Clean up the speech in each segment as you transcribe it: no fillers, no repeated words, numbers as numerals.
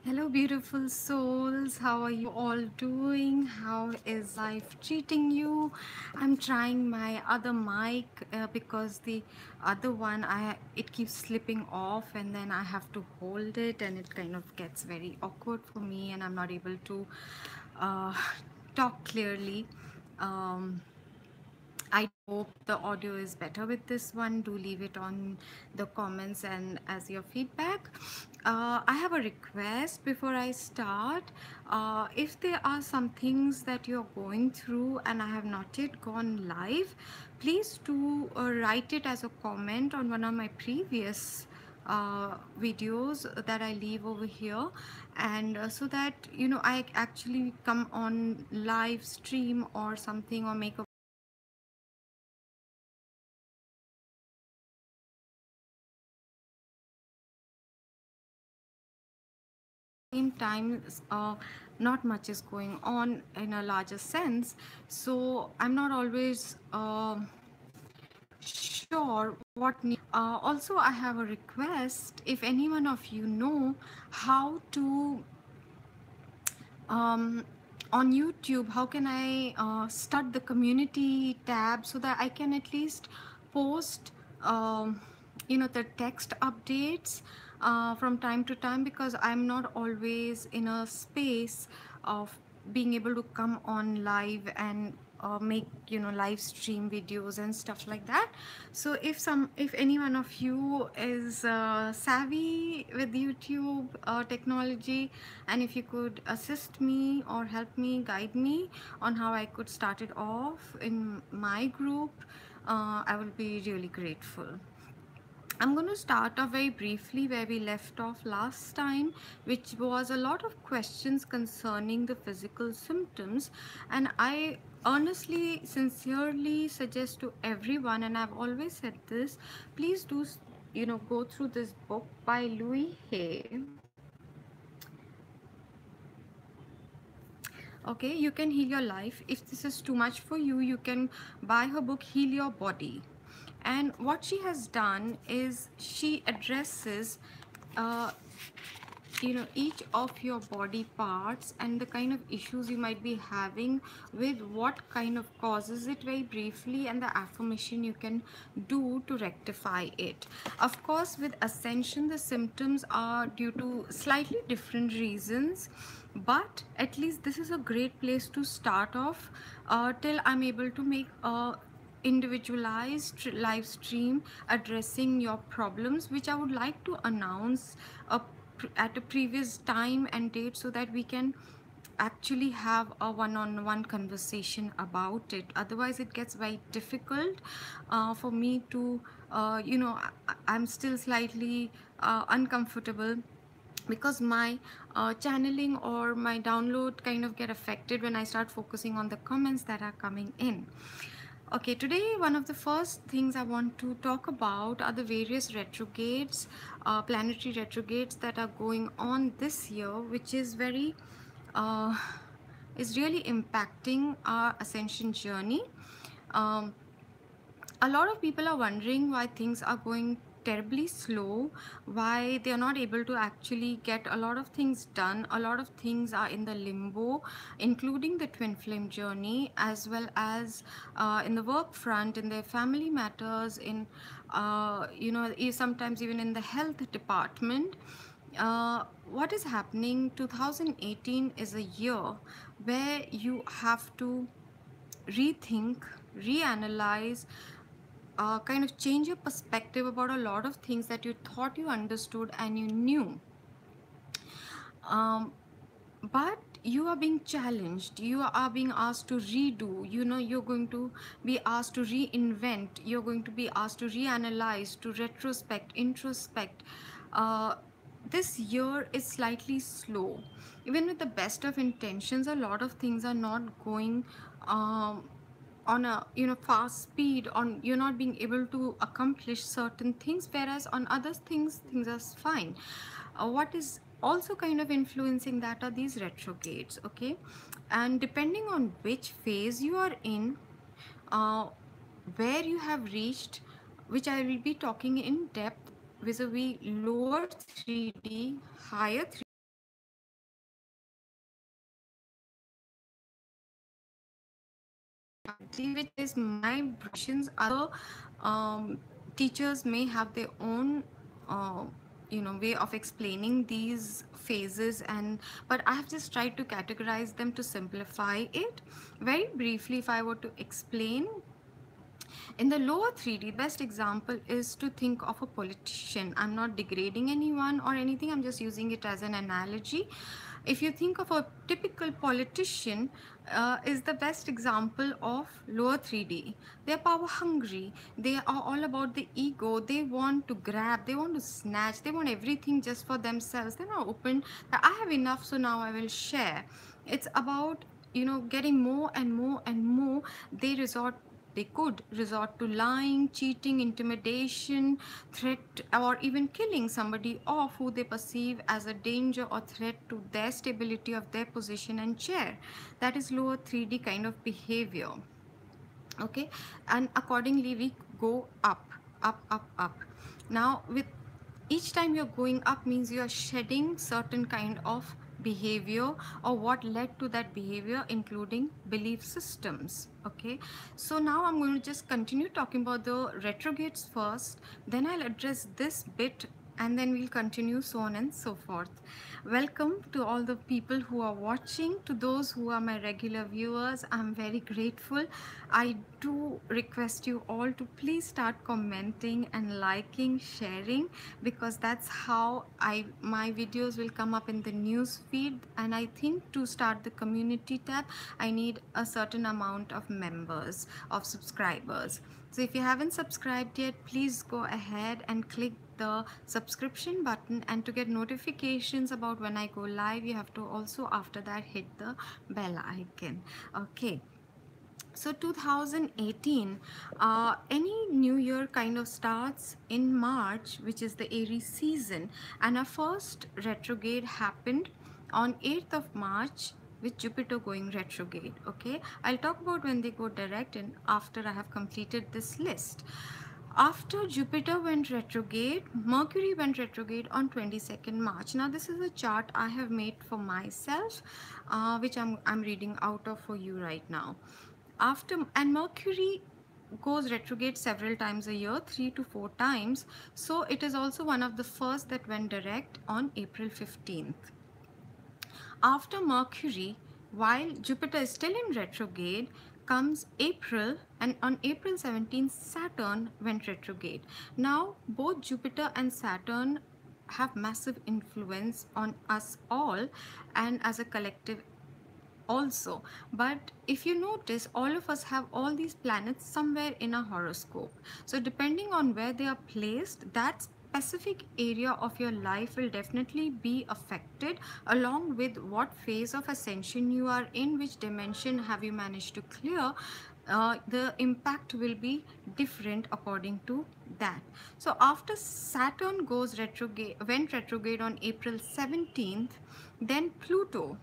Hello, beautiful souls. How are you all doing? How is life treating you? I'm trying my other mic because the other one it keeps slipping off, and then I have to hold it, and it kind of gets very awkward for me, and I'm not able to uh, talk clearly. Um, I do hope the audio is better with this one. Do leave it on the comments and as your feedback. I have a request before I start. If there are some things that you're going through and I have not yet gone live, please do write it as a comment on one of my previous videos that I leave over here, and so that I actually come on live stream or something, or make a same time. Not much is going on in a larger sense, so I'm not always sure what also, I have a request. If any one of you know how to um, on YouTube, how can I start the community tab so that I can at least post the text updates from time to time, because I'm not always in a space of being able to come on live and make live stream videos and stuff like that. So if any one of you is savvy with YouTube technology, and if you could assist me or help me, guide me on how I could start it off in my group, I will be really grateful. I'm going to start off very briefly where we left off last time, which was a lot of questions concerning the physical symptoms. And I honestly, sincerely suggest to everyone, and I've always said this, please do, go through this book by Louis Hay. Okay, you can heal your life. If this is too much for you, you can buy her book, Heal Your Body. And what she has done is she addresses uh, each of your body parts and the kind of issues you might be having with what kind of causes it very briefly, and the affirmation you can do to rectify it. Of course, with ascension, the symptoms are due to slightly different reasons, but at least this is a great place to start off till I'm able to make a individualized live stream addressing your problems, which I would like to announce at a previous time and date, so that we can actually have a one-on-one conversation about it. Otherwise it gets very difficult for me to I'm still slightly uncomfortable, because my channeling or my download kind of get affected when I start focusing on the comments that are coming in. Okay, today one of the first things I want to talk about are the various retrogrades, planetary retrogrades that are going on this year, which uh, is really impacting our ascension journey. Um, a lot of people are wondering why things are going terribly slow, why they are not able to actually get a lot of things done. A lot of things are in the limbo, including the twin flame journey, as well as in the work front, in their family matters, in sometimes even in the health department. What is happening, 2018 is a year where you have to rethink, reanalyze, kind of change your perspective about a lot of things that you thought you understood and you knew. Um, but you are being challenged, you are being asked to redo, you're going to be asked to reinvent, you're going to be asked to reanalyze, to retrospect, introspect. This year is slightly slow. Even with the best of intentions, a lot of things are not going on a fast speed. On You're not being able to accomplish certain things, whereas on other things are fine. What is also kind of influencing that are these retrogrades. Okay, and depending on which phase you are in, uh, where you have reached, which I will be talking in depth, vis-a-vis lower 3D, higher 3D, rightly, which is my impressions. Other um, teachers may have their own uh, way of explaining these phases, and but I have just tried to categorize them to simplify it. Very briefly, if I were to explain, in the lower 3D, best example is to think of a politician. I'm not degrading anyone or anything, I'm just using it as an analogy. If you think of a typical politician, is the best example of lower 3D. They're power hungry. They are all about the ego. They want to grab, they want to snatch, they want everything just for themselves. They're not open that I have enough, so now I will share. It's about getting more and more and more. They could resort to lying, cheating, intimidation, threat, or even killing somebody off who they perceive as a danger or threat to their stability of their position and chair. That is lower 3D kind of behavior. Okay, and accordingly we go up, up. Now with each time you're going up means you are shedding certain kind of behavior or what led to that behavior, including belief systems. Okay, so now I'm going to just continue talking about the retrogrades first, then I'll address this bit, and then we'll continue, so on and so forth. Welcome to all the people who are watching. To those who are my regular viewers, I'm very grateful. I do request you all to please start commenting and liking, sharing, because that's how my videos will come up in the news feed. And I think to start the community tab, I need a certain amount of members, of subscribers. So if you haven't subscribed yet, please go ahead and click the subscription button, and to get notifications about when I go live, you have to also after that hit the bell icon. Okay, so 2018, any new year kind of starts in March, which is the Aries season, and our first retrograde happened on 8th of March with Jupiter going retrograde. Okay, I'll talk about when they go direct and after I have completed this list. After Jupiter went retrograde, Mercury went retrograde on 22nd March. Now this is a chart I have made for myself, which I'm reading out of for you right now. And Mercury goes retrograde several times a year, 3 to 4 times. So it is also one of the first that went direct on April 15th. After Mercury, while Jupiter is still in retrograde, comes April, and on April 17th, Saturn went retrograde. Now, both Jupiter and Saturn have massive influence on us all and as a collective also. But if you notice, all of us have all these planets somewhere in a horoscope. So depending on where they are placed, that specific area of your life will definitely be affected, along with what phase of ascension you are in, which dimension have you managed to clear. The impact will be different according to that. So after Saturn goes retrograde, went retrograde on April 17th, then Pluto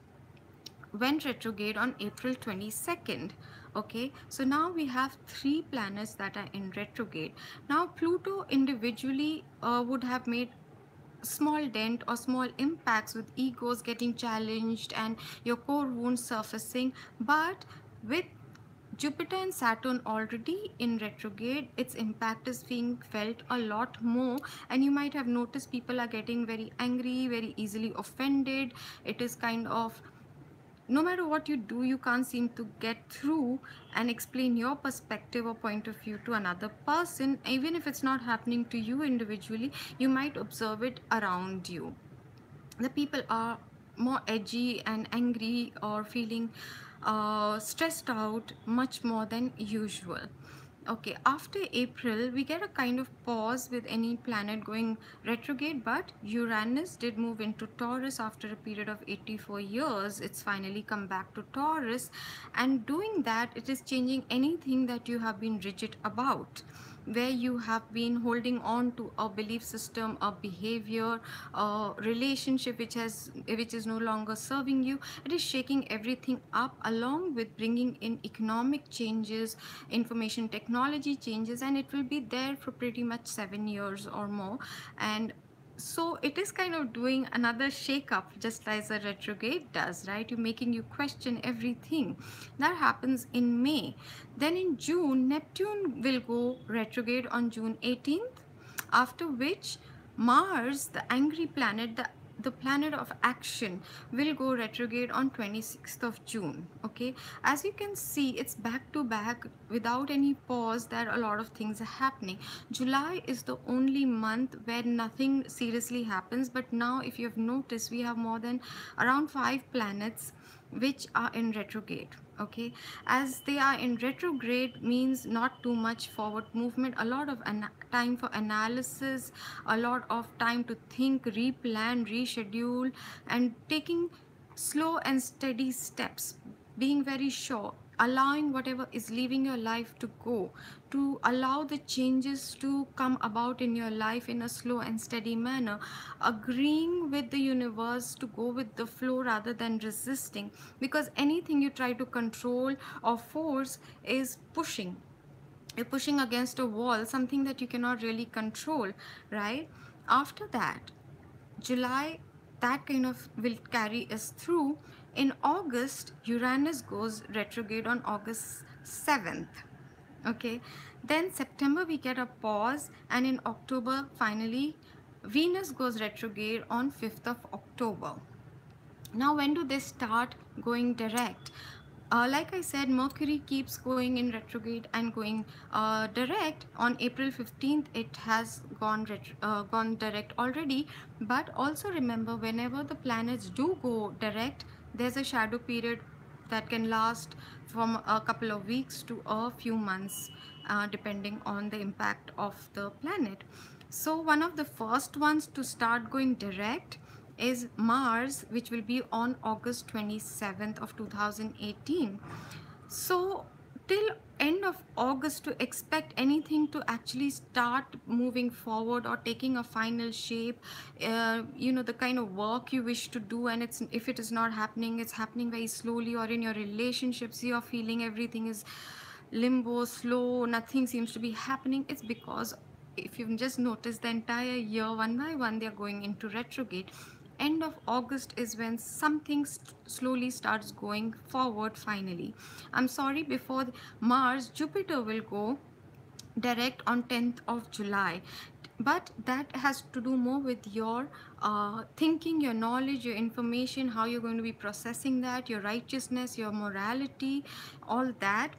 went retrograde on April 22nd. Okay, so now we have three planets that are in retrograde. Now Pluto individually would have made small dent or small impacts with egos getting challenged and your core wounds surfacing, but with Jupiter and Saturn already in retrograde, its impact is being felt a lot more, and you might have noticed people are getting very angry, very easily offended. It is kind of, no matter what you do, you can't seem to get through and explain your perspective or point of view to another person. Even if it's not happening to you individually, you might observe it around you. The people are more edgy and angry or feeling stressed out much more than usual. Okay, after April, we get a kind of pause with any planet going retrograde, but Uranus did move into Taurus after a period of 84 years. It's finally come back to Taurus, and doing that, it is changing anything that you have been rigid about, where you have been holding on to a belief system, a behavior, a relationship which is no longer serving you. It is shaking everything up, along with bringing in economic changes, information technology changes, and it will be there for pretty much 7 years or more. And So it is kind of doing another shake up, just as a retrograde does, right? You're making you question everything. That happens in May. Then in June, Neptune will go retrograde on June 18th, after which Mars, the angry planet, the planet of action, will go retrograde on 26th of June. Okay, as you can see, it's back to back without any pause. There are a lot of things are happening. July is the only month where nothing seriously happens, but now if you have noticed, we have more than around 5 planets which are in retrograde. Okay, as they are in retrograde means not too much forward movement, a lot of time for analysis, a lot of time to think, replan, reschedule, and taking slow and steady steps, being very sure, allowing whatever is leaving your life to go, to allow the changes to come about in your life in a slow and steady manner, agreeing with the universe to go with the flow rather than resisting, because anything you try to control or force is pushing. You're pushing against a wall, something that you cannot really control, right? After that, July, that kind of will carry us through. In August, Uranus goes retrograde on August 7th. Okay, then September we get a pause, and in October, finally, Venus goes retrograde on 5th of October. Now, when do they start going direct? Like I said, Mercury keeps going in retrograde and going direct. On April 15th, it has gone direct already. But also remember, whenever the planets do go direct, there's a shadow period that can last from a couple of weeks to a few months, depending on the impact of the planet. So one of the first ones to start going direct is Mars, which will be on August 27th of 2018. So till end of August, to expect anything to actually start moving forward or taking a final shape, the kind of work you wish to do, and it's, if it is not happening, it's happening very slowly, or in your relationships you're feeling everything is limbo, slow, nothing seems to be happening, it's because, if you've just noticed, the entire year, one by one, they're going into retrograde. End of August is when something slowly starts going forward finally. I'm sorry, before Mars, Jupiter will go direct on 10th of July, but that has to do more with your thinking, your knowledge, your information, how you're going to be processing that, your righteousness, your morality, all that.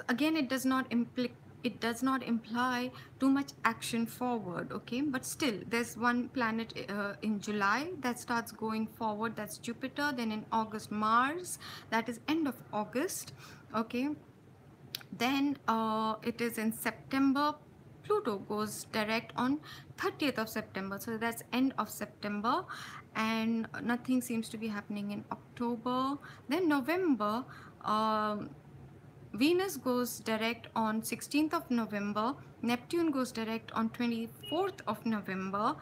Again, it does not imply too much action forward. Okay, but still there's one planet in July that starts going forward, that's Jupiter. Then in August, Mars, that is end of August. Okay, then it is in September, Pluto goes direct on 30th of September, so that's end of September, and nothing seems to be happening in October. Then November, Venus goes direct on 16th of November, Neptune goes direct on 24th of November,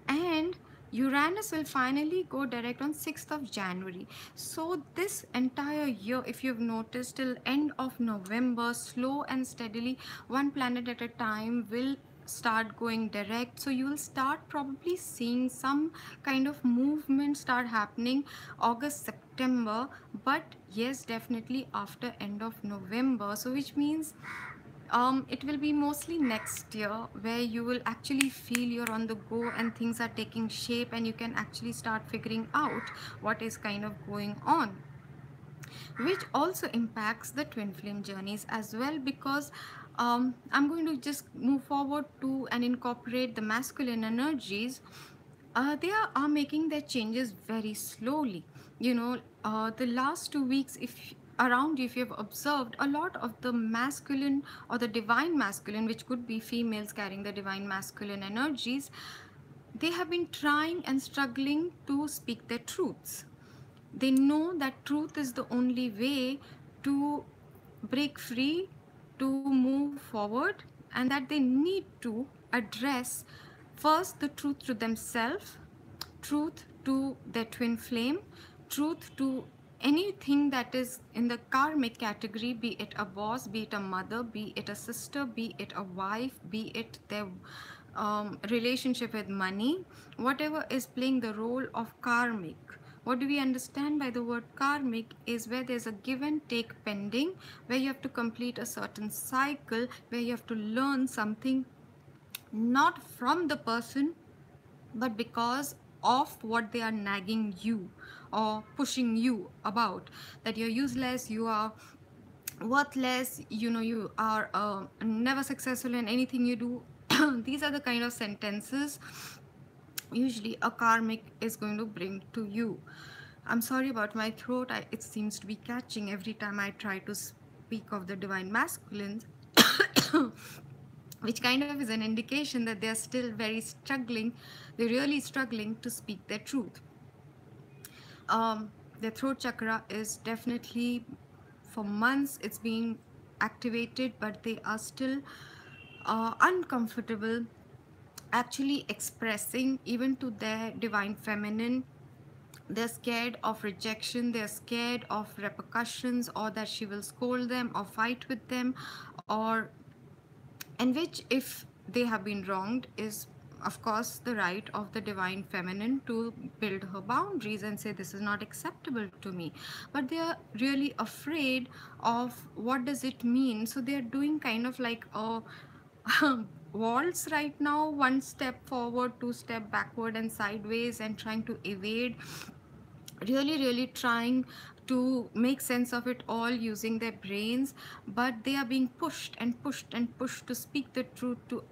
and Uranus will finally go direct on 6th of January. So this entire year, if you've noticed, till end of November, slow and steadily, one planet at a time will start going direct. So you will start probably seeing some kind of movement start happening August, September, but yes, definitely after end of November. So which means it will be mostly next year where you will actually feel you're on the go and things are taking shape, and you can actually start figuring out what is kind of going on, which also impacts the twin flame journeys as well, because I'm going to just move forward to and incorporate the masculine energies. They are making their changes very slowly. The last 2 weeks, if around you, if you've observed, a lot of the masculine or the divine masculine, which could be females carrying the divine masculine energies, they have been trying and struggling to speak their truths. They know that truth is the only way to break free, to move forward, and that they need to address first the truth to themselves, truth to their twin flame, truth to anything that is in the karmic category, be it a boss, be it a mother, be it a sister, be it a wife, be it their relationship with money, whatever is playing the role of karmic. What do we understand by the word karmic is where there's a give and take pending, where you have to complete a certain cycle, where you have to learn something, not from the person, but because of what they are nagging you or pushing you about, that you're useless, you are worthless, you are never successful in anything you do. These are the kind of sentences usually a karmic is going to bring to you. I'm sorry about my throat. It seems to be catching every time I try to speak of the divine masculines, which kind of is an indication that they are still very struggling. They're really struggling to speak their truth. Their throat chakra is definitely, for months it's being activated, but they are still uncomfortable actually expressing even to their divine feminine. They're scared of rejection, they're scared of repercussions, or that she will scold them or fight with them, or and which, if they have been wronged, is of course the right of the divine feminine to build her boundaries and say this is not acceptable to me. But they are really afraid of what does it mean, so they are doing kind of like a waltz right now, one step forward, two step backward and sideways, and trying to evade, really trying to make sense of it all using their brains. But they are being pushed and pushed and pushed to speak the truth, to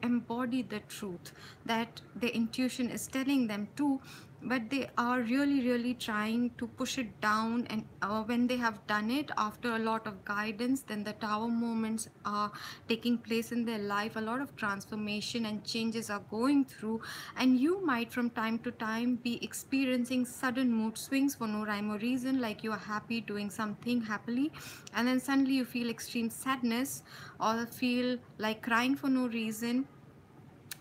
embody the truth that their intuition is telling them to. But they are really trying to push it down, and when they have done it after a lot of guidance, then the tower moments are taking place in their life. A lot of transformation and changes are going through, and you might from time to time be experiencing sudden mood swings for no rhyme or reason, like you are happy doing something happily, and then suddenly you feel extreme sadness, or feel like crying for no reason,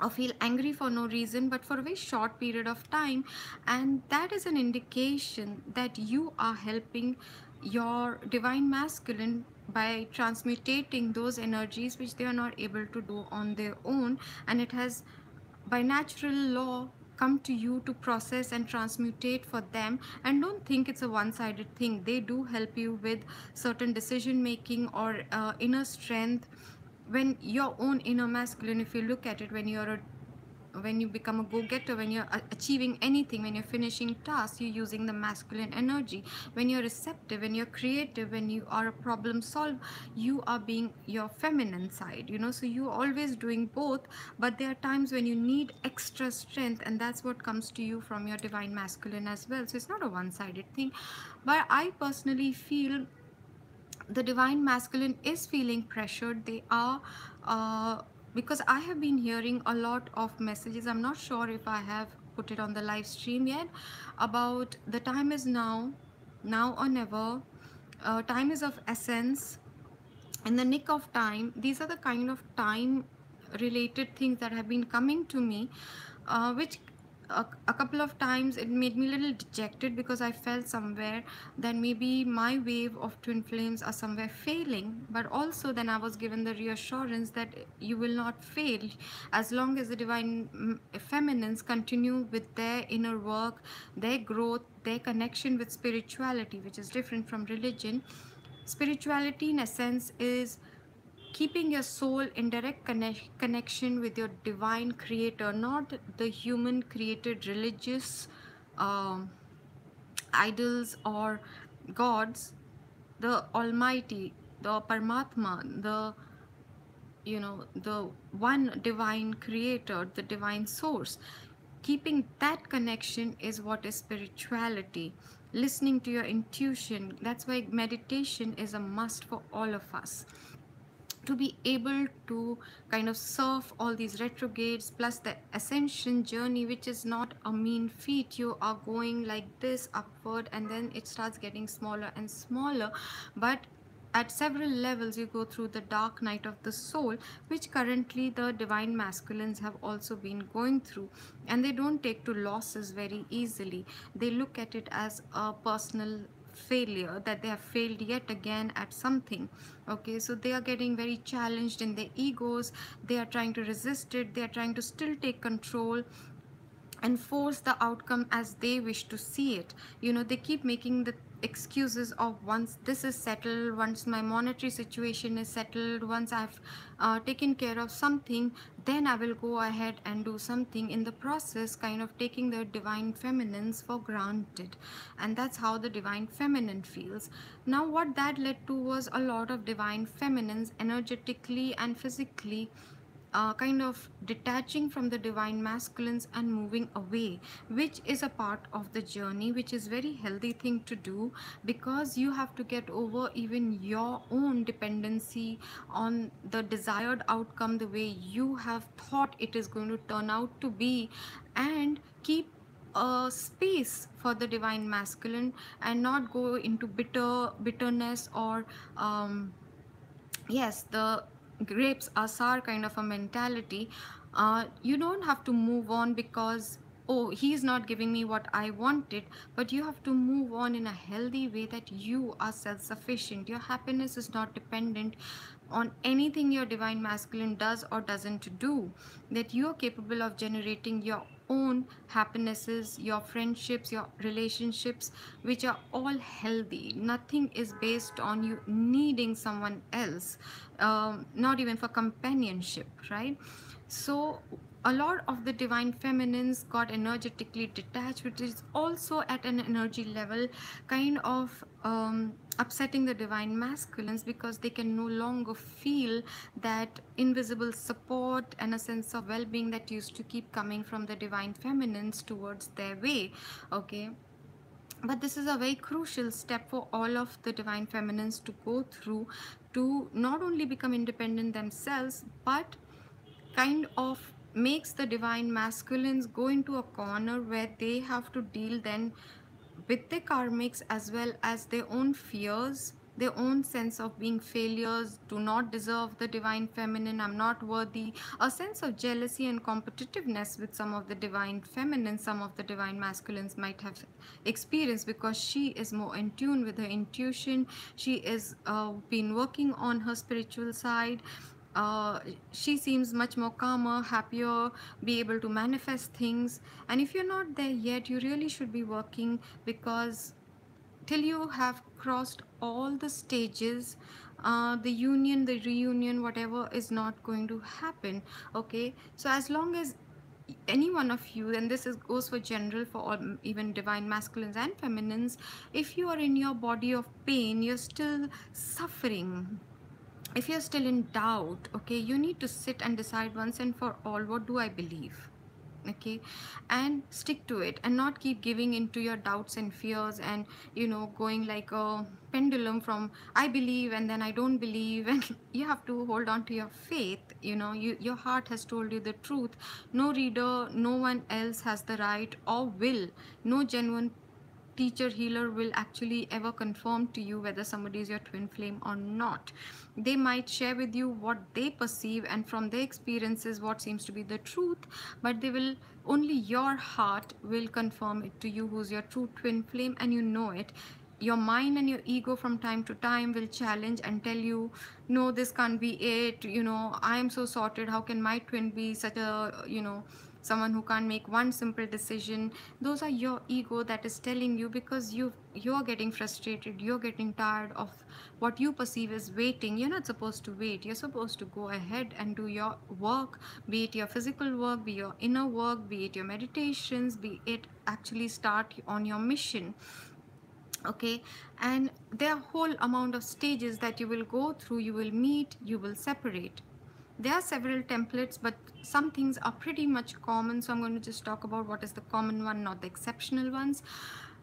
or feel angry for no reason, but for a very short period of time. And that is an indication that you are helping your divine masculine by transmutating those energies which they are not able to do on their own. And it has, by natural law, come to you to process and transmutate for them. And don't think it's a one-sided thing. They do help you with certain decision making or inner strength. When your own inner masculine, if you look at it, when you become a go-getter, when you're achieving anything, when you're finishing tasks, you're using the masculine energy. When you're receptive, when you're creative, when you are a problem solver, you are being your feminine side, so you're always doing both. But there are times when you need extra strength, and that's what comes to you from your divine masculine as well. So it's not a one-sided thing. But I personally feel the divine masculine is feeling pressured. They are, because I have been hearing a lot of messages. I'm not sure if I have put it on the live stream yet, about the time is now or never, time is of essence, in the nick of time. These are the kind of time related things that have been coming to me, which a couple of times it made me a little dejected, because I felt somewhere that maybe my wave of twin flames are somewhere failing. But also then I was given the reassurance that you will not fail as long as the divine feminines continue with their inner work, their growth, their connection with spirituality, which is different from religion. Spirituality in essence is keeping your soul in direct connection with your divine creator, not the human created religious um, idols or gods. The almighty, the Paramatma, the one divine creator, the divine source. Keeping that connection is what is spirituality. Listening to your intuition. That's why meditation is a must for all of us, to be able to kind of surf all these retrogrades, plus the ascension journey, which is not a mean feat. You are going like this upward, and then it starts getting smaller and smaller. But at several levels you go through the dark night of the soul, which currently the divine masculines have also been going through. And they don't take to losses very easily. They look at it as a personal failure, that they have failed yet again at something. Okay, so they are getting very challenged in their egos, they are trying to resist it, they are trying to still take control and force the outcome as they wish to see it. They keep making the excuses of, once this is settled, once my monetary situation is settled, once I've taken care of something, then I will go ahead and do something, in the process kind of taking the divine feminines for granted. And that's how the divine feminine feels. Now what that led to was a lot of divine feminines energetically and physically kind of detaching from the divine masculines and moving away, which is a part of the journey, which is very healthy thing to do, because you have to get over even your own dependency on the desired outcome the way you have thought it is going to turn out to be, and keep a space for the divine masculine, and not go into bitterness, or yes, the grapes are sour kind of a mentality. You don't have to move on because, oh, he's not giving me what I wanted, but you have to move on in a healthy way, that you are self sufficient. Your happiness is not dependent on anything your divine masculine does or doesn't do, that you are capable of generating your own happinesses, your friendships, your relationships, which are all healthy. Nothing is based on you needing someone else, not even for companionship, right? So a lot of the divine feminines got energetically detached, which is also at an energy level kind of upsetting the divine masculines, because they can no longer feel that invisible support and a sense of well-being that used to keep coming from the divine feminines towards their way. Okay, but this is a very crucial step for all of the divine feminines to go through, to not only become independent themselves, but kind of makes the divine masculines go into a corner where they have to deal then with their karmics, as well as their own fears, their own sense of being failures, do not deserve the divine feminine, I'm not worthy, a sense of jealousy and competitiveness with some of the divine feminine, some of the divine masculines might have experienced, because she is more in tune with her intuition, she is been working on her spiritual side, she seems much more calmer, happier, be able to manifest things. And if you're not there yet, you really should be working, because till you have crossed all the stages, the union, the reunion, whatever, is not going to happen. Okay, so as long as any one of you, and this is goes for general for all, even divine masculines and feminines, if you are in your body of pain, you're still suffering, if you're still in doubt, okay, you need to sit and decide once and for all, what do I believe? Okay, and stick to it, and not keep giving into your doubts and fears, and going like a pendulum from I believe and then I don't believe. And you have to hold on to your faith. Your heart has told you the truth. No reader, no one else has the right or will, no genuine teacher healer will actually ever confirm to you whether somebody is your twin flame or not. They might share with you what they perceive and from their experiences what seems to be the truth, but they will only, your heart will confirm it to you who's your true twin flame, and you know it. Your mind and your ego from time to time will challenge and tell you, no, this can't be it, I am so sorted, how can my twin be such a, someone who can't make one simple decision. Those are your ego that is telling you, because you're getting frustrated, you're getting tired of what you perceive as waiting. You're not supposed to wait, you're supposed to go ahead and do your work, be it your physical work, be your inner work, be it your meditations, be it actually start on your mission. Okay, and there are whole amount of stages that you will go through, you will meet, you will separate. There are several templates, but some things are pretty much common, so I'm going to just talk about what is the common one, not the exceptional ones.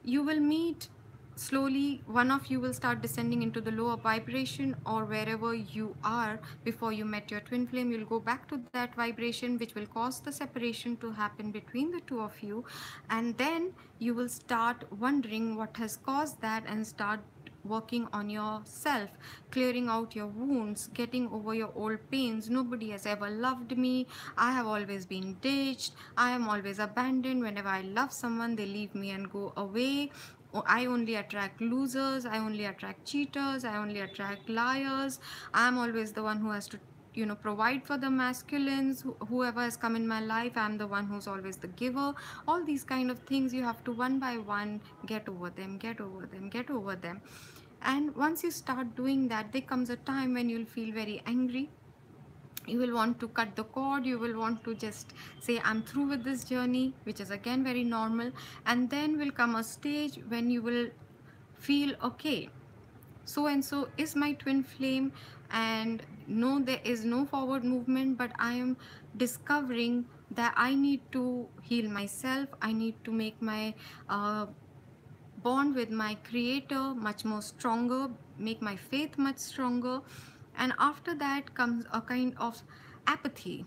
You will meet slowly, one of you will start descending into the lower vibration, or wherever you are before you met your twin flame, you'll go back to that vibration, which will cause the separation to happen between the two of you. And then you will start wondering what has caused that, and start working on yourself, clearing out your wounds, getting over your old pains. Nobody has ever loved me, I have always been ditched, I am always abandoned, whenever I love someone they leave me and go away. I only attract losers, I only attract cheaters, I only attract liars. I'm always the one who has to, provide for the masculines. Whoever has come in my life, I'm the one who's always the giver. All these kind of things, you have to one by one get over them, get over them, get over them. And once you start doing that, there comes a time when you'll feel very angry. You will want to cut the cord, you will want to just say I'm through with this journey, which is again very normal. And then will come a stage when you will feel, okay, so and so is my twin flame, and no, there is no forward movement, but I am discovering that I need to heal myself. I need to make my bond with my creator much more stronger, make my faith much stronger. And after that comes a kind of apathy.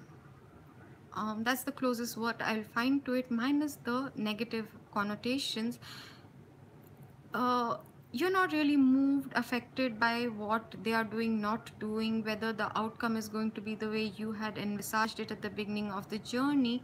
That's the closest word I'll find to it, minus the negative connotations. uh, you're not really moved, affected by what they are doing, not doing, whether the outcome is going to be the way you had envisaged it at the beginning of the journey.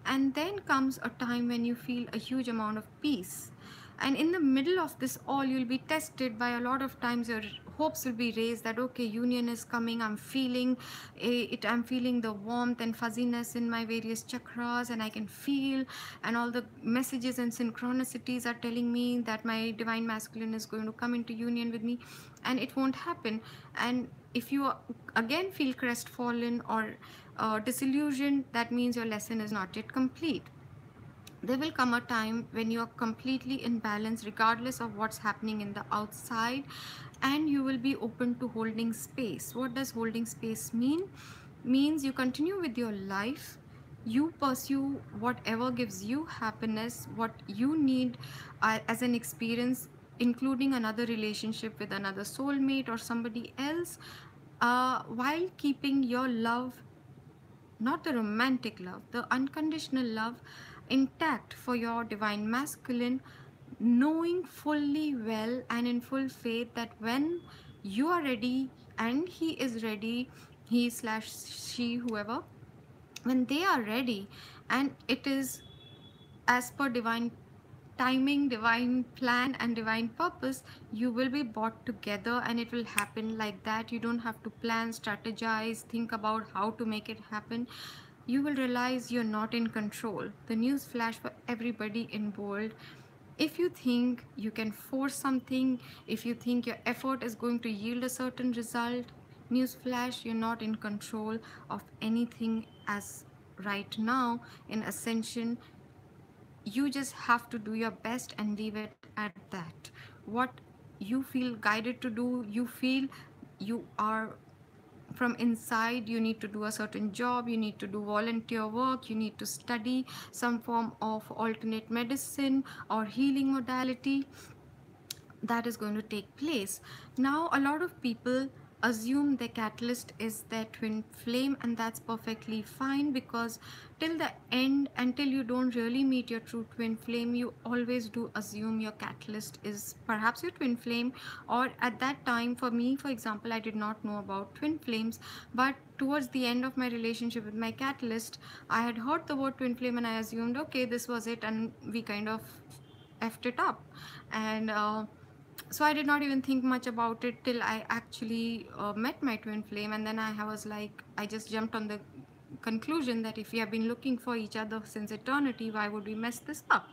And then comes a time when you feel a huge amount of peace. And in the middle of this all, you'll be tested by, a lot of times your hopes will be raised that, okay, union is coming, I'm feeling it, I'm feeling the warmth and fuzziness in my various chakras, and I can feel, and all the messages and synchronicities are telling me that my divine masculine is going to come into union with me, and it won't happen. And if you again feel crestfallen or disillusioned, that means your lesson is not yet complete. There will come a time when you are completely in balance regardless of what's happening in the outside, and you will be open to holding space. What does holding space mean? Means you continue with your life, you pursue whatever gives you happiness, what you need as an experience, including another relationship with another soulmate or somebody else, while keeping your love, not the romantic love, the unconditional love, intact for your divine masculine, knowing fully well and in full faith that when you are ready and he is ready, he slash she, whoever, when they are ready, and it is as per divine timing, divine plan, and divine purpose, you will be brought together, and it will happen like that. You don't have to plan, strategize, think about how to make it happen. You will realize you're not in control. The news flash for everybody in bold. If you think you can force something, if you think your effort is going to yield a certain result, newsflash, you're not in control of anything as right now in ascension. You just have to do your best and leave it at that. What you feel guided to do, you feel you are from inside, you need to do a certain job, you need to do volunteer work, you need to study some form of alternate medicine or healing modality, that is going to take place. Now, a lot of people assume the catalyst is their twin flame, and that's perfectly fine, because till the end, until you don't really meet your true twin flame, you always do assume your catalyst is perhaps your twin flame. Or at that time, for me, for example, I did not know about twin flames, but towards the end of my relationship with my catalyst, I had heard the word twin flame and I assumed, okay, this was it, and we kind of effed it up. And so I did not even think much about it till I actually met my twin flame, and then I was like, I just jumped on the conclusion that if we have been looking for each other since eternity, why would we mess this up?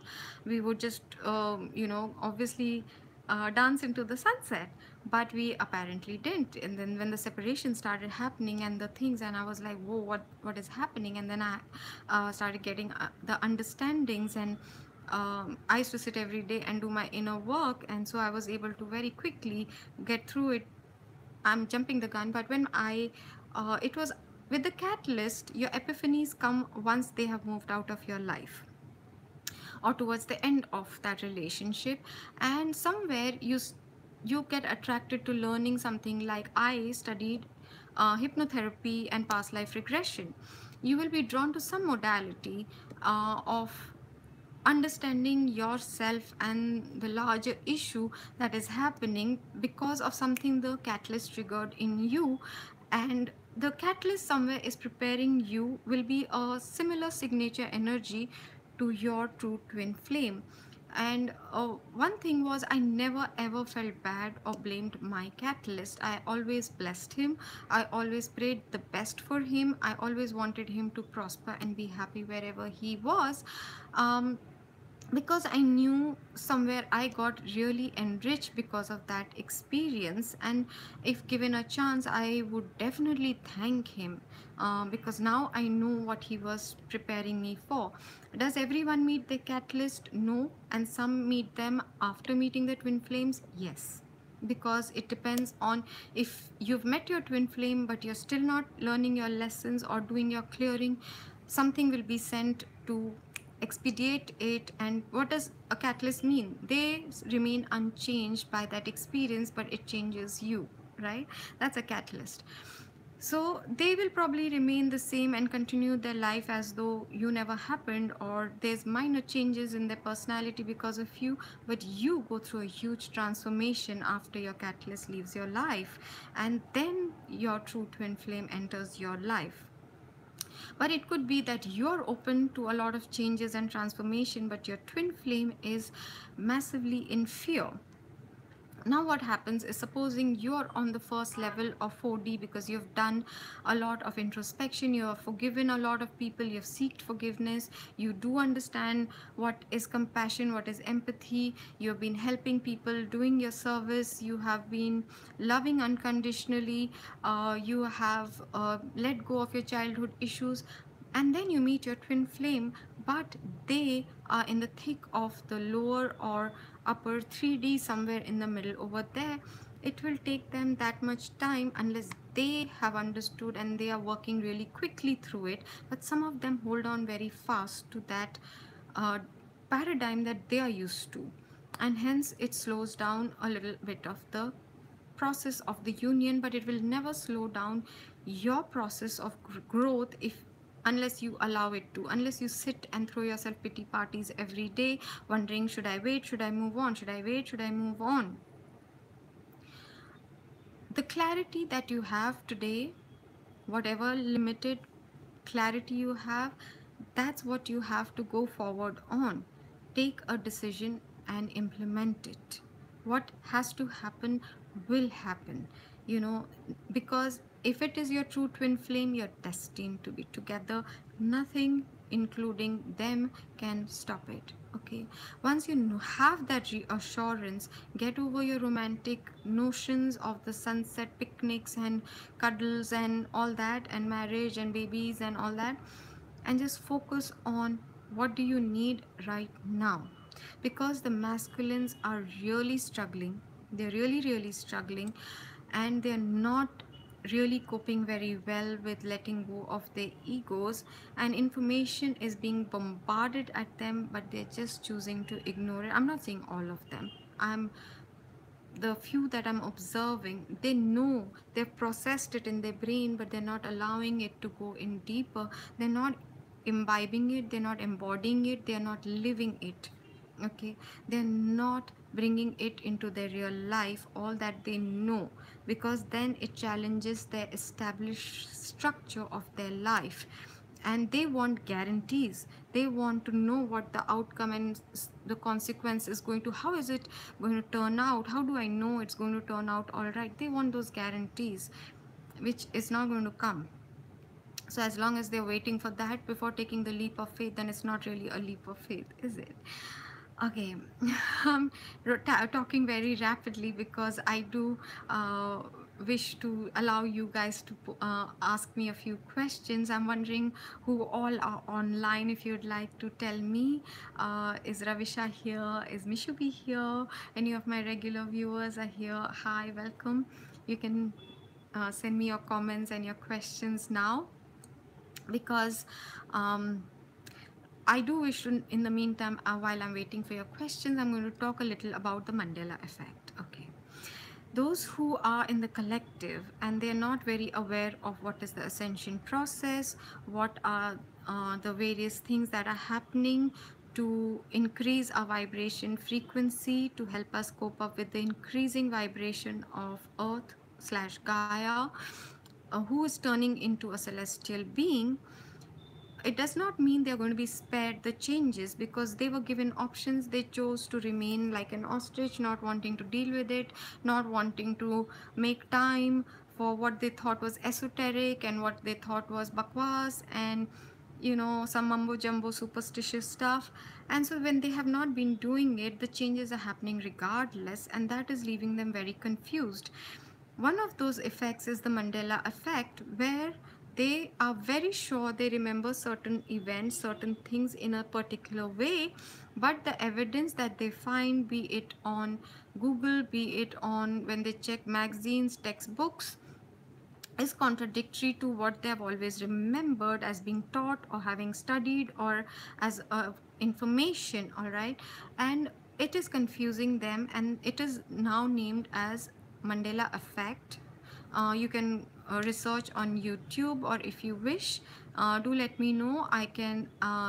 We would just obviously dance into the sunset, but we apparently didn't. And then when the separation started happening and the things, and I was like, whoa, what is happening? And then I started getting the understandings, and I used to sit every day and do my inner work, and so I was able to very quickly get through it. I'm jumping the gun, but when it was with the catalyst, your epiphanies come once they have moved out of your life or towards the end of that relationship, and somewhere you get attracted to learning something. Like I studied hypnotherapy and past life regression. You will be drawn to some modality of understanding yourself and the larger issue that is happening because of something the catalyst triggered in you. And the catalyst somewhere is preparing you, will be a similar signature energy to your true twin flame. And one thing was, I never ever felt bad or blamed my catalyst. I always blessed him. I always prayed the best for him. I always wanted him to prosper and be happy wherever he was. um, because I knew somewhere I got really enriched because of that experience. And if given a chance, I would definitely thank him, because now I know what he was preparing me for. Does everyone meet the catalyst? No. And some meet them after meeting the twin flames? Yes. Because it depends on, if you've met your twin flame but you're still not learning your lessons or doing your clearing, something will be sent to expedite it. And what does a catalyst mean? They remain unchanged by that experience, but it changes you, right? That's a catalyst. So they will probably remain the same and continue their life as though you never happened, or there's minor changes in their personality because of you, but you go through a huge transformation after your catalyst leaves your life, and then your true twin flame enters your life. But it could be that you're open to a lot of changes and transformation, but your twin flame is massively in fear. Now what happens is, supposing you're on the first level of 4D because you've done a lot of introspection, you have forgiven a lot of people, you've sought forgiveness, you do understand what is compassion, what is empathy, you've been helping people, doing your service, you have been loving unconditionally, you have let go of your childhood issues, and then you meet your twin flame, but they are in the thick of the lower or upper 3D, somewhere in the middle over there. It will take them that much time unless they have understood, and they are working really quickly through it. But some of them hold on very fast to that uh, paradigm that they are used to, and hence it slows down a little bit of the process of the union. But it will never slow down your process of growth, if unless you allow it to, unless you sit and throw yourself pity parties every day, wondering, should I wait, should I move on, should I wait, should I move on. The clarity that you have today, whatever limited clarity you have, that's what you have to go forward on. Take a decision and implement it. What has to happen will happen, you know, because if it is your true twin flame, you're destined to be together. Nothing, including them, can stop it. Okay, once you have that reassurance, get over your romantic notions of the sunset picnics and cuddles and all that, and marriage and babies and all that, and just focus on what do you need right now. Because the masculines are really struggling, they're really struggling, and they're not really coping very well with letting go of their egos, and information is being bombarded at them, but they're just choosing to ignore it. I'm not saying all of them, I'm the few that I'm observing. They know, they've processed it in their brain, but they're not allowing it to go in deeper. They're not imbibing it, they're not embodying it, they're not living it. Okay, they're not bringing it into their real life, all that they know, because then it challenges their established structure of their life. And they want guarantees, they want to know what the outcome and the consequence is going to, how is it going to turn out, how do I know it's going to turn out all right. They want those guarantees, which is not going to come. So as long as they're waiting for that before taking the leap of faith, then it's not really a leap of faith, is it? Okay, I'm talking very rapidly because I do wish to allow you guys to ask me a few questions. I'm wondering who all are online. If you'd like to tell me, is Ravisha here? Is Mishubi here? Any of my regular viewers are here? Hi, welcome. You can send me your comments and your questions now, because I do wish to, in the meantime, while I'm waiting for your questions, I'm going to talk a little about the Mandela effect. Okay. Those who are in the collective and they're not very aware of what is the ascension process, what are the various things that are happening to increase our vibration frequency to help us cope up with the increasing vibration of Earth slash Gaia, who is turning into a celestial being. it does not mean they're going to be spared the changes, because they were given options. They chose to remain like an ostrich, not wanting to deal with it, not wanting to make time for what they thought was esoteric and what they thought was bakwas and some mumbo jumbo superstitious stuff. And so when they have not been doing it, the changes are happening regardless, and that is leaving them very confused. One of those effects is the Mandela effect, where they are very sure they remember certain events, certain things in a particular way, but the evidence that they find, be it on Google, be it on when they check magazines, textbooks, is contradictory to what they have always remembered as being taught or having studied or as information. All right, and it is confusing them, and it is now named as Mandela effect. You can research on YouTube, or if you wish, do let me know. I can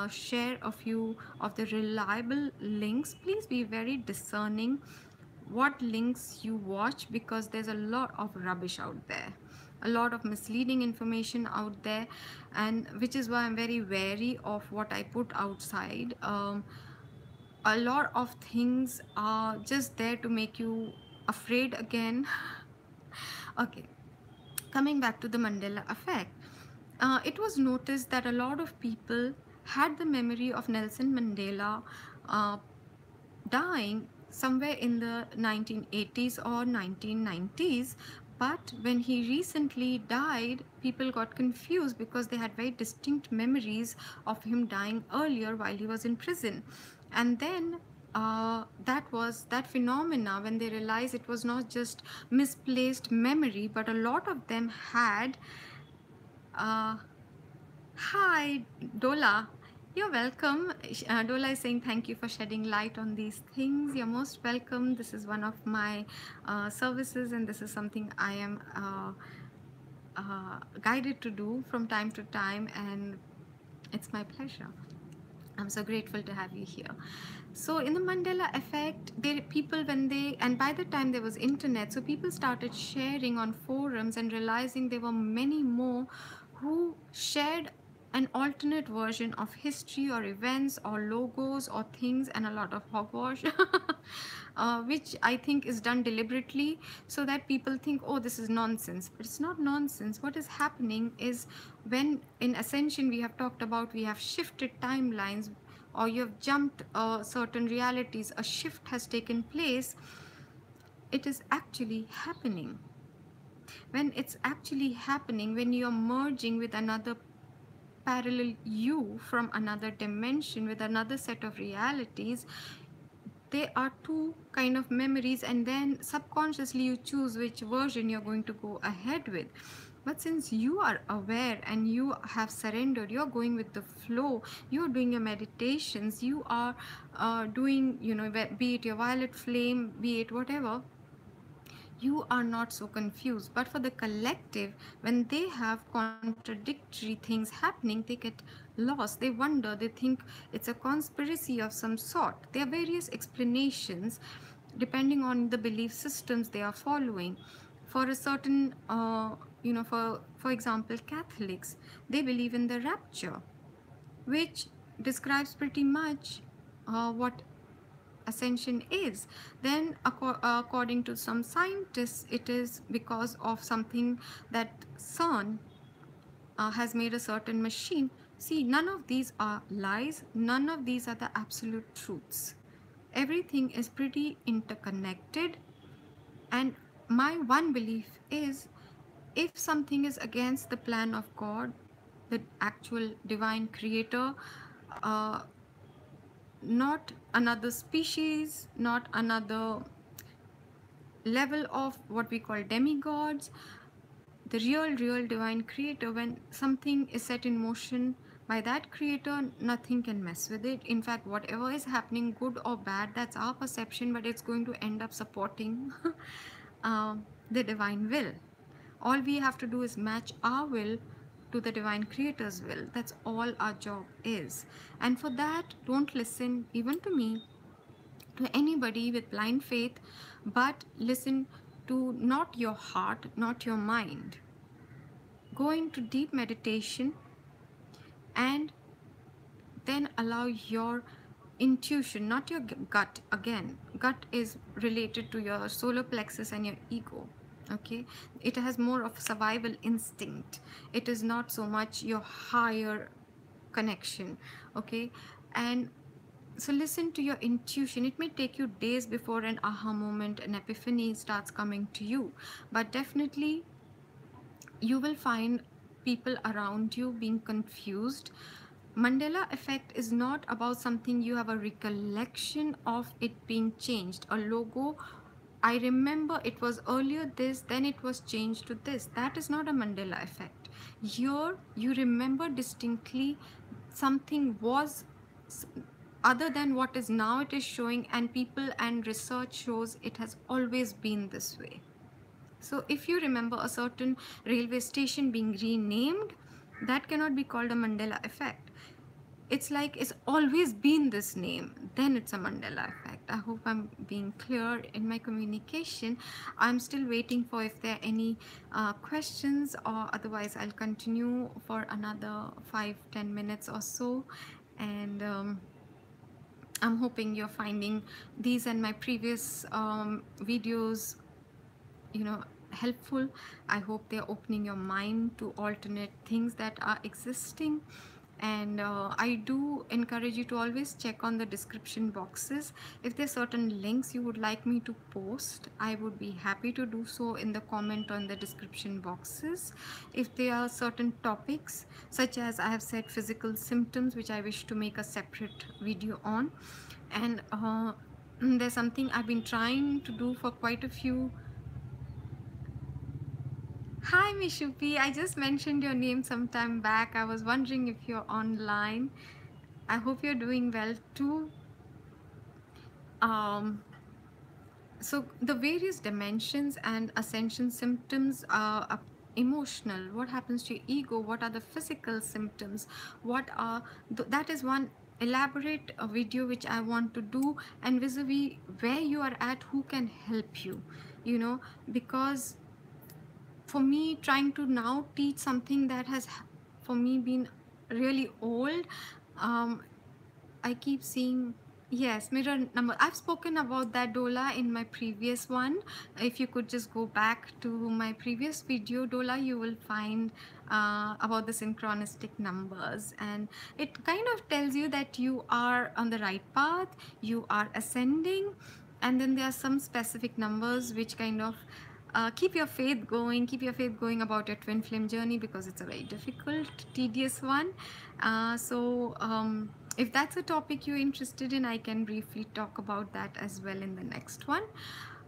share a few of the reliable links. Please be very discerning what links you watch, because there's a lot of rubbish out there, a lot of misleading information out there, and which is why I'm very wary of what I put outside. A lot of things are just there to make you afraid again. Okay, coming back to the Mandela effect, it was noticed that a lot of people had the memory of Nelson Mandela uh, dying somewhere in the 1980s or 1990s. But when he recently died, people got confused because they had very distinct memories of him dying earlier while he was in prison. And then that phenomena, when they realized it was not just misplaced memory, but a lot of them had uh, hi, Dola. You're welcome. Dola is saying thank you for shedding light on these things. You're most welcome. This is one of my services, and this is something I am guided to do from time to time, and it's my pleasure. I'm so grateful to have you here. So in the Mandela effect, people, when they, and by the time there was internet, so people started sharing on forums and realizing there were many more who shared an alternate version of history or events or logos or things, and a lot of hogwash, which I think is done deliberately so that people think, oh, this is nonsense. But it's not nonsense. What is happening is, when in Ascension we have talked about, we have shifted timelines, or you have jumped certain realities, a shift has taken place. It is actually happening. When it's actually happening, when you are merging with another parallel you from another dimension with another set of realities, they are two kind of memories, and then subconsciously you choose which version you're going to go ahead with. But since you are aware and you have surrendered, you're going with the flow, you're doing your meditations, you are doing, be it your violet flame, be it whatever, you are not so confused. But for the collective, when they have contradictory things happening, they get lost, they wonder, they think it's a conspiracy of some sort. There are various explanations depending on the belief systems they are following. For a certain for example, Catholics, they believe in the rapture, which describes pretty much what ascension is. Then according to some scientists, it is because of something that CERN has made a certain machine. See, none of these are lies, none of these are the absolute truths. Everything is pretty interconnected, and my one belief is, if something is against the plan of God, the actual divine creator, uh, not another species, not another level of what we call demigods, the real divine creator, when something is set in motion by that creator, nothing can mess with it. In fact, whatever is happening, good or bad, that's our perception, but it's going to end up supporting uh, the divine will. All we have to do is match our will to the divine creator's will. That's all our job is. And for that, don't listen even to me, to anybody with blind faith, but listen to not your heart, not your mind. Go into deep meditation and then allow your intuition, not your gut. Again, gut is related to your solar plexus and your ego. Okay, it has more of survival instinct. It is not so much your higher connection. Okay, and so listen to your intuition. It may take you days before an aha moment, an epiphany starts coming to you, but definitely you will find people around you being confused. Mandela effect is not about something you have a recollection of it being changed. A logo, I remember it was earlier this, then it was changed to this. That is not a Mandela effect. Here, you remember distinctly something was other than what is now it is showing, and people and research shows it has always been this way. So if you remember a certain railway station being renamed, that cannot be called a Mandela effect. It's like it's always been this name, then it's a Mandela effect. I hope I'm being clear in my communication. I'm still waiting for if there are any questions, or otherwise I'll continue for another 5-10 minutes or so. And I'm hoping you're finding these and my previous videos, helpful. I hope they're opening your mind to alternate things that are existing. And I do encourage you to always check on the description boxes. If there's certain links you would like me to post, I would be happy to do so in the comment on the description boxes. If there are certain topics, such as I have said physical symptoms, which I wish to make a separate video on, and there's something I've been trying to do for quite a few. Hi Mishupi, I just mentioned your name some time back. I was wondering if you're online. I hope you're doing well too. So the various dimensions and ascension symptoms are emotional. What happens to your ego? What are the physical symptoms? What are that is one elaborate video which I want to do, and vis-a-vis where you are at, who can help you, because for me, trying to now teach something that has for me been really old, um, I keep seeing, yes, mirror number. I've spoken about that, Dola, in my previous one. If you could just go back to my previous video, Dola, you will find about the synchronistic numbers, and it kind of tells you that you are on the right path, you are ascending. And then there are some specific numbers which kind of keep your faith going, about your twin flame journey, because it's a very difficult, tedious one. If that's a topic you're interested in, I can briefly talk about that as well in the next one.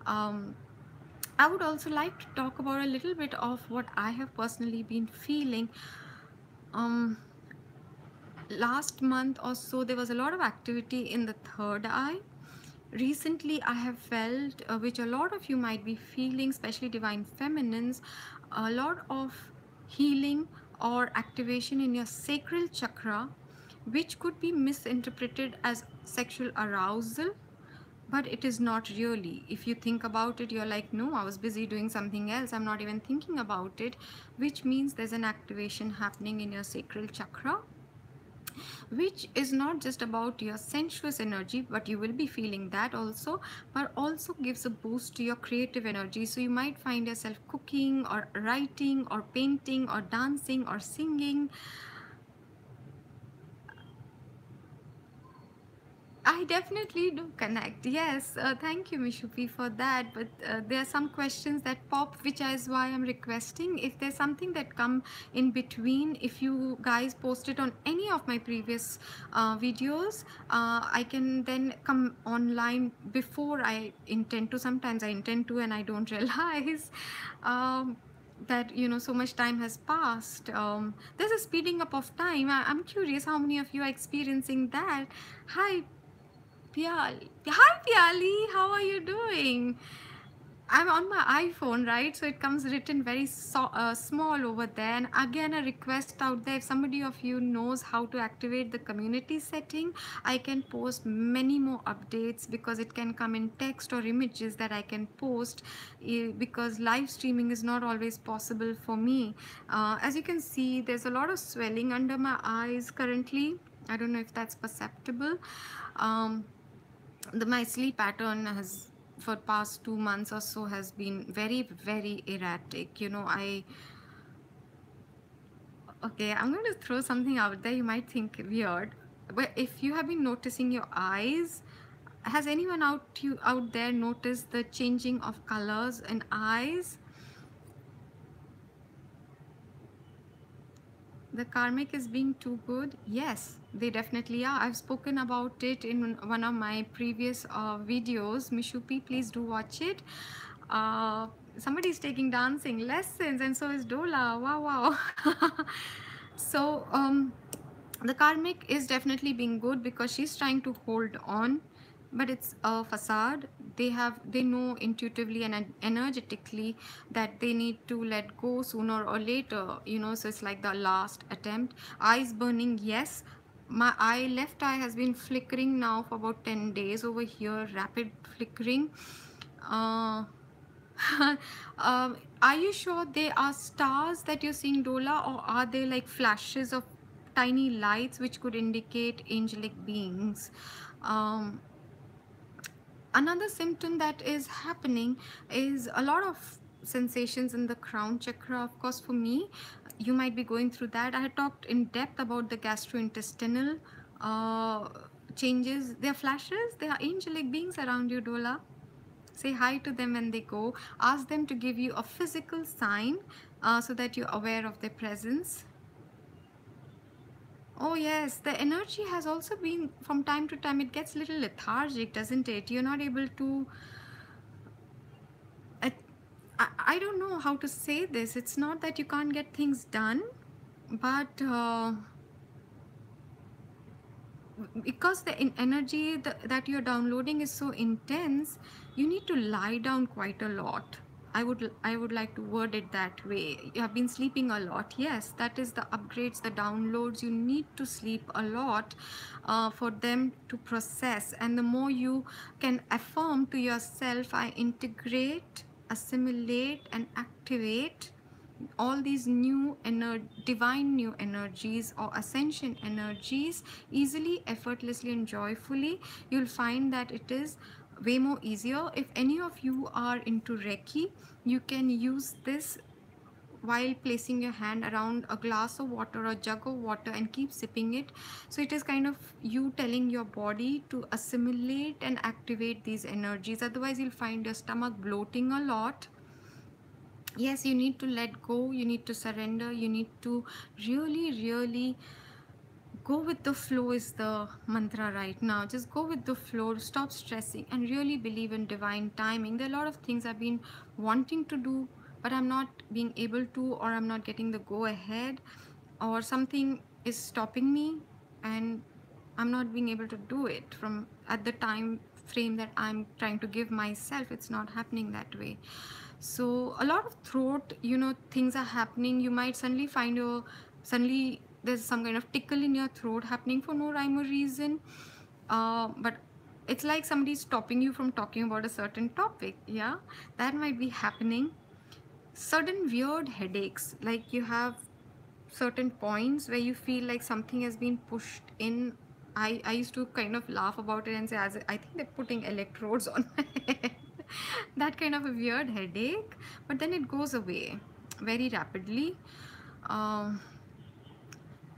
I would also like to talk about a little bit of what I have personally been feeling. Last month or so, there was a lot of activity in the third eye. Recently, I have felt, which a lot of you might be feeling, especially divine feminines, a lot of healing or activation in your sacral chakra, which could be misinterpreted as sexual arousal, but it is not really. If you think about it, you're like, no, I was busy doing something else, I'm not even thinking about it, which means there's an activation happening in your sacral chakra, which is not just about your sensuous energy, but you will be feeling that also, but also gives a boost to your creative energy. So you might find yourself cooking or writing or painting or dancing or singing. I definitely do connect. Yes, thank you, Mishupi, for that. But there are some questions that pop, which is why I'm requesting. If there's something that come in between, if you guys post it on any of my previous videos, I can then come online before I intend to. Sometimes I intend to and I don't realize. That so much time has passed. There's a speeding up of time. I'm curious how many of you are experiencing that. Hi Piali. Hi Piali, how are you doing? I'm on my iPhone, right? So it comes written very small over there. And again, a request out there, if somebody of you knows how to activate the community setting, I can post many more updates, because it can come in text or images that I can post, because live streaming is not always possible for me. As you can see, there's a lot of swelling under my eyes currently. I don't know if that's perceptible. Um, my sleep pattern has for past 2 months or so has been very, very erratic. Okay, I'm going to throw something out there. You might think weird, but if you have been noticing your eyes, has anyone out there noticed the changing of colors in eyes? The karmic is being too good? Yes, they definitely are. I've spoken about it in one of my previous videos. Mishupi, please do watch it. Uh, Somebody's taking dancing lessons, and so is Dola. Wow, wow. So, the karmic is definitely being good because she's trying to hold on, but it's a facade. They know intuitively and energetically that they need to let go sooner or later, so it's like the last attempt. Eyes burning, yes. My left eye has been flickering now for about 10 days over here, rapid flickering. uh, are you sure they are stars that you're seeing, Dola, or are they like flashes of tiny lights which could indicate angelic beings? Um, Another symptom that is happening is a lot of sensations in the crown chakra. Of course, for me, you might be going through that. I had talked in depth about the gastrointestinal uh, changes. They are flashes, they are angelic beings around you, Dola. Say hi to them when they go. Ask them to give you a physical sign so that you're aware of their presence. Oh, yes, the energy has also been from time to time, it gets a little lethargic, doesn't it? You're not able to. I, I don't know how to say this. It's not that you can't get things done, but because the energy that you're downloading is so intense, you need to lie down quite a lot. I would like to word it that way. You have been sleeping a lot. Yes, that is the upgrades, the downloads. You need to sleep a lot for them to process. And the more you can affirm to yourself, I integrate, assimilate, and activate all these divine new energies or ascension energies easily, effortlessly, and joyfully, you'll find that it is way more easier. If any of you are into Reiki, you can use this while placing your hand around a glass of water or jug of water and keep sipping it. So it is kind of you telling your body to assimilate and activate these energies. Otherwise, you'll find your stomach bloating a lot. Yes, you need to let go, you need to surrender, you need to really, really go with the flow is the mantra right now. Just go with the flow, stop stressing, and really believe in divine timing. There are a lot of things I've been wanting to do, but I'm not being able to, or I'm not getting the go ahead, or something is stopping me, and I'm not being able to do it from at the time frame that I'm trying to give myself. It's not happening that way. So a lot of throat, things are happening. You might suddenly there's some kind of tickle in your throat happening for no rhyme or reason. But it's like somebody's stopping you from talking about a certain topic. Yeah, that might be happening. Sudden weird headaches, like you have certain points where you feel like something has been pushed in. I used to kind of laugh about it and say, as I think they're putting electrodes on my head. That kind of a weird headache, but then it goes away very rapidly. Um,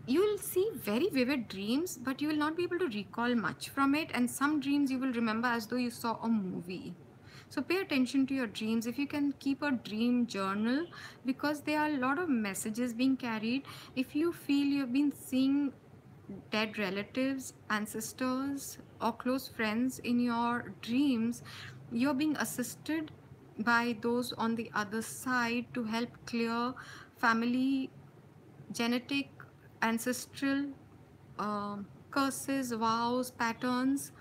you will see very vivid dreams, but you will not be able to recall much from it. And some dreams you will remember as though you saw a movie. So pay attention to your dreams. If you can keep a dream journal, because there are a lot of messages being carried. If you feel you've been seeing dead relatives, ancestors, or close friends in your dreams, you're being assisted by those on the other side to help clear family, genetic, ancestral curses, vows, patterns.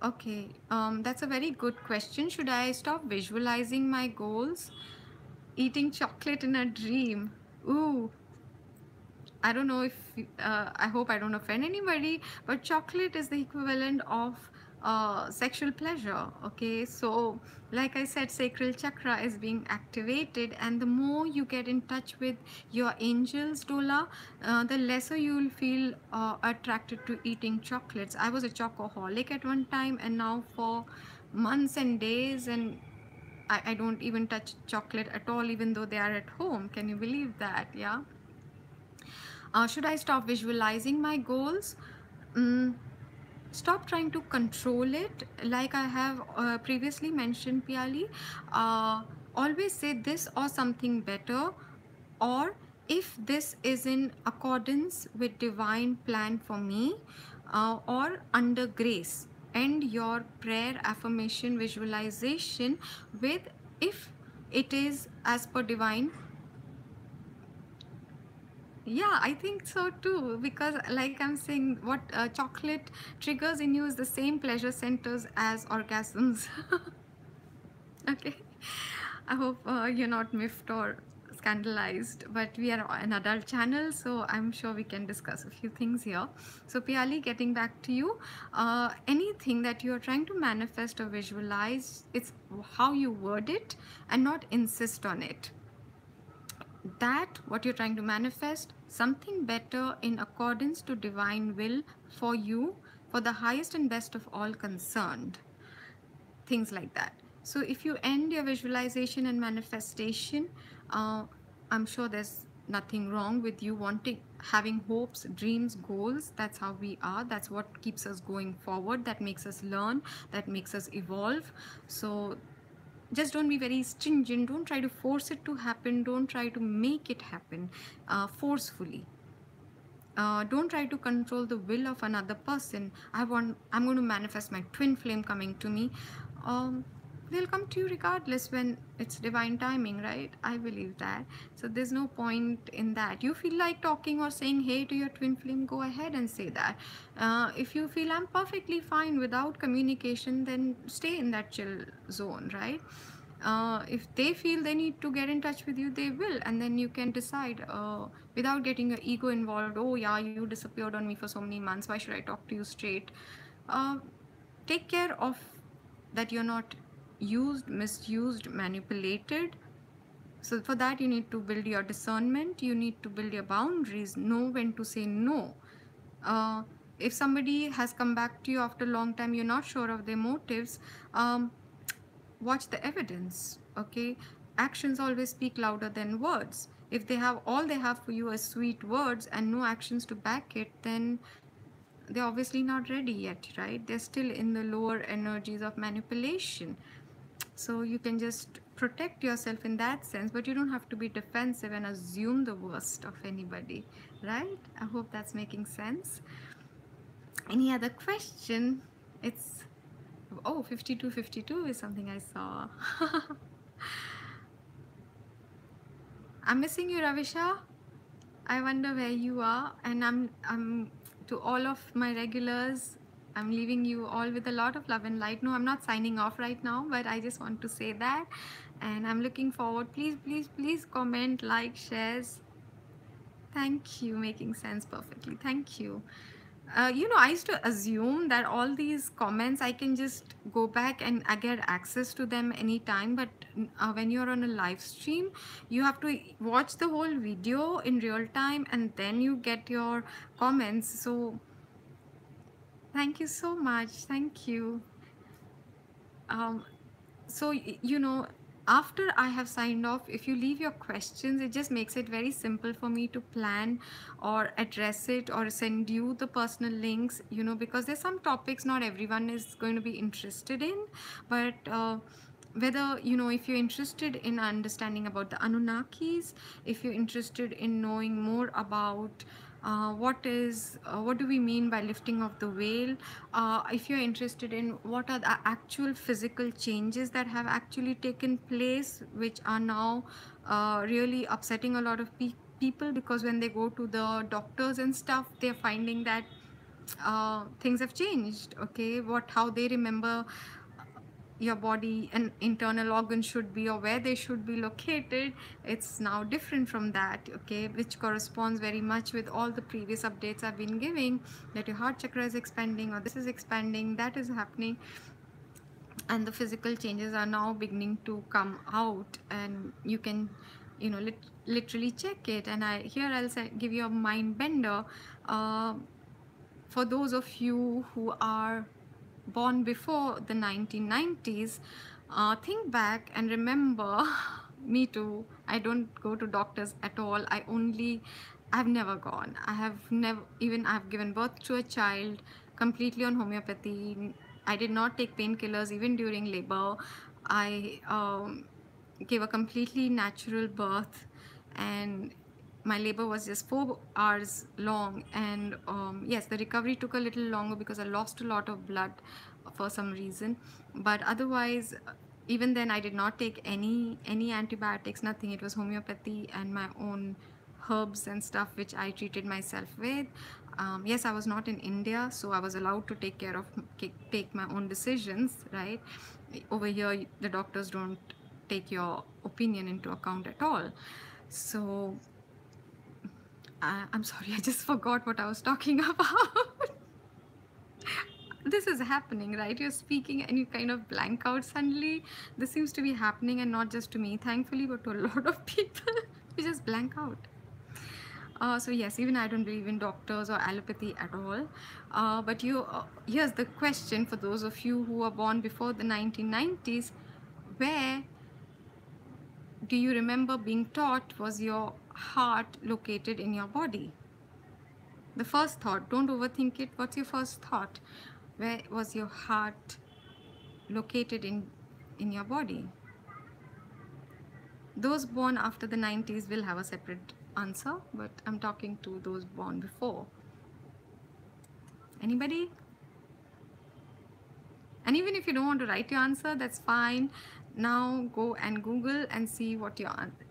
Okay, that's a very good question. Should I stop visualizing my goals? Eating chocolate in a dream. Ooh, I don't know if I hope I don't offend anybody, but chocolate is the equivalent of sexual pleasure. Okay, so like I said, sacral chakra is being activated, and the more you get in touch with your angels, Dola, the lesser you will feel attracted to eating chocolates. I was a chocoholic at one time, and now for months and days, and I don't even touch chocolate at all, even though they are at home. Can you believe that? Yeah. Should I stop visualizing my goals? Mm, Stop trying to control it. Like I have previously mentioned, Piali, uh, always say this or something better, or if this is in accordance with divine plan for me, or under grace. End your prayer, affirmation, visualization with if it is as per divine. Yeah, I think so too. Because, like I'm saying, what chocolate triggers in you is the same pleasure centers as orgasms. Okay. I hope you're not miffed or scandalized, but we are an adult channel, so I'm sure we can discuss a few things here. So, Piali, getting back to you, anything that you're trying to manifest or visualize, it's how you word it and not insist on it. That what you're trying to manifest, something better in accordance to divine will for you, for the highest and best of all concerned, things like that. So if you end your visualization and manifestation, uh, I'm sure there's nothing wrong with you wanting, having hopes, dreams, goals. That's how we are. That's what keeps us going forward, that makes us learn, that makes us evolve. So just don't be very stringent, don't try to force it to happen, don't try to make it happen forcefully. Don't try to control the will of another person. I'm going to manifest my twin flame coming to me. They'll come to you regardless when it's divine timing, right? I believe that. So there's no point in that. You feel like talking or saying hey to your twin flame, go ahead and say that. If you feel I'm perfectly fine without communication, then stay in that chill zone, right? If they feel they need to get in touch with you, they will, and then you can decide without getting your ego involved. Oh yeah, you disappeared on me for so many months, why should I talk to you straight? uh, Take care of that you're not used, misused, manipulated. So for that you need to build your discernment, you need to build your boundaries, know when to say no. uh, if somebody has come back to you after a long time, you're not sure of their motives, watch the evidence. Okay, actions always speak louder than words. If they have, all they have for you is sweet words and no actions to back it, then they're obviously not ready yet, right? They're still in the lower energies of manipulation. So you can just protect yourself in that sense, but you don't have to be defensive and assume the worst of anybody, right? I hope that's making sense. Any other question? It's, oh, 5252 is something I saw. I'm missing you, Ravisha. I wonder where you are, and I'm to all of my regulars, I'm leaving you all with a lot of love and light. No, I'm not signing off right now, but I just want to say that, and I'm looking forward. Please, please, please comment, like, shares. Thank you, making sense perfectly. Thank you. I used to assume that all these comments I can just go back and I get access to them anytime. But when you're on a live stream, you have to watch the whole video in real time and then you get your comments. So thank you so much. Thank you. Um, so after I have signed off, if you leave your questions, it just makes it very simple for me to plan or address it or send you the personal links, because there's some topics not everyone is going to be interested in. But whether, if you're interested in understanding about the Anunnakis, if you're interested in knowing more about what do we mean by lifting of the veil, if you're interested in what are the actual physical changes that have actually taken place, which are now really upsetting a lot of people, because when they go to the doctors and stuff, they're finding that things have changed. Okay, how they remember your body and internal organs should be, or where they should be located, it's now different from that, okay, which corresponds very much with all the previous updates I've been giving, that your heart chakra is expanding, or this is expanding, that is happening, and the physical changes are now beginning to come out, and you can, you know, literally check it. And I'll give you a mind bender. uh, for those of you who are born before the 1990s, think back and remember. Me too, I don't go to doctors at all. I've never gone. I have never, even I've given birth to a child completely on homeopathy. I did not take painkillers even during labor. I gave a completely natural birth, and my labor was just 4 hours long. And yes, the recovery took a little longer because I lost a lot of blood for some reason, but otherwise, even then I did not take any antibiotics, nothing. It was homeopathy and my own herbs and stuff which I treated myself with. Yes, I was not in India, so I was allowed to take my own decisions, right? Over here the doctors don't take your opinion into account at all. So I'm sorry, I just forgot what I was talking about. This is happening, right? You're speaking and you kind of blank out suddenly. This seems to be happening, and not just to me, thankfully, but to a lot of people. You just blank out. So yes, even I don't believe in doctors or allopathy at all. But here's the question for those of you who were born before the 1990s: where do you remember being taught was your heart located in your body? The first thought, don't overthink it. What's your first thought? Where was your heart located in your body? Those born after the 90s will have a separate answer, but I'm talking to those born before. Anybody? And even if you don't want to write your answer, that's fine. Now go and Google and see what your answer.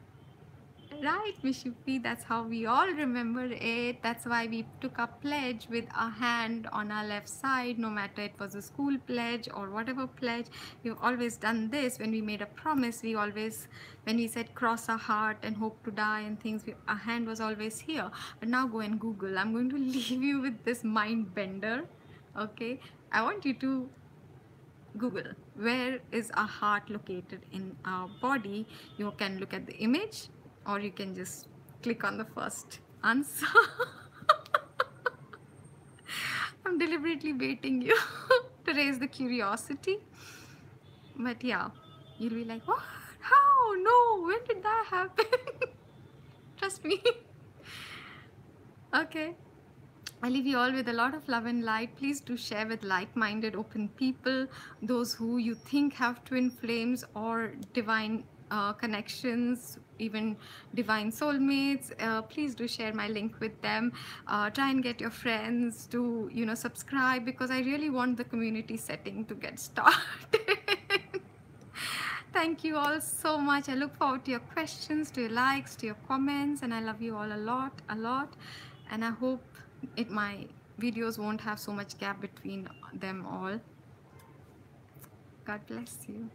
Right, Mishupi, that's how we all remember it. That's why we took a pledge with a hand on our left side, no matter it was a school pledge or whatever pledge. We've always done this. When we made a promise, we always, when we said cross our heart and hope to die and things, our hand was always here. But now go and Google. I'm going to leave you with this mind bender. Okay, I want you to Google where is our heart located in our body. You can look at the image, or you can just click on the first answer. I'm deliberately baiting you to raise the curiosity. But yeah, you'll be like, what? How? No, when did that happen? Trust me. Okay. I leave you all with a lot of love and light. Please do share with like-minded, open people, those who you think have twin flames or divine connections, even divine soulmates. Please do share my link with them. Try and get your friends to, you know, subscribe, because I really want the community setting to get started. Thank you all so much. I look forward to your questions, to your likes, to your comments, and I love you all a lot, a lot. And I hope my videos won't have so much gap between them all. God bless you.